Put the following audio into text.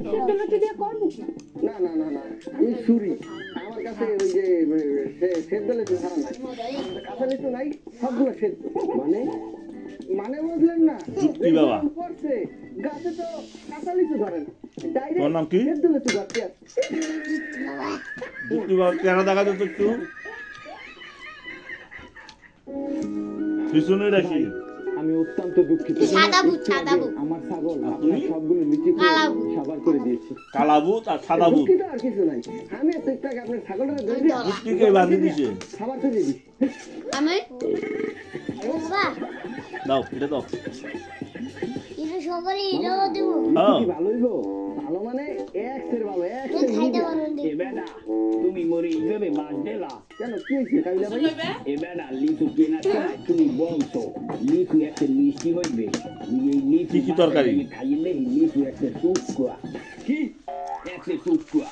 সেদ্ধ লতি দিয়ে করবো কি? না না না না এই ছুরি আমার কাছে ওই যে সেদ্ধ লেচু ছাড়া নাই কাঁচা লিচু নাই সবগুলো সেদ্ধ মানে মানে বুঝলেন না যুক্তি বাবা। পড়ছে গাছে তো কাঁচা লিচু ধরে না তোর নাম কি? সেদ্ধ লেচু ধরতে আছে যুক্তি বাবা কেন দেখা যেত একটু পিছনে রাখি আমি অত্যন্ত দুঃখিত সাদাবু আমার ছাগল আপনি? আপনার সবগুলো লিচি কালাবু। সাবার করে দিয়েছি কালাবুত আর সাদাবুত দুঃখিত আর কিছু নাই আমি এত টাকা আপনার ছাগলটা ধরে দিয়ে যুক্তিকে বাঁধি দিছে খাবার করে দিই আমি বাবা দাও এটা দাও এটা সকালে এটাও দেবো হ্যাঁ। ভালো হইব ভালো মানে এক সের ভালো এক সের খাইতে পারবেন এ বেটা তুমি মরে এইভাবে বাদ দিলা কেন কি হয়েছে কাবিলা ভাই এ বেটা লিচু কেনার সময় তুমি বলছো লিচু একটা মিষ্টি হইবে এই লিচু কি কি তরকারি? খাইলে লিচু একটা টুকুয়া কি একটা টুকুয়া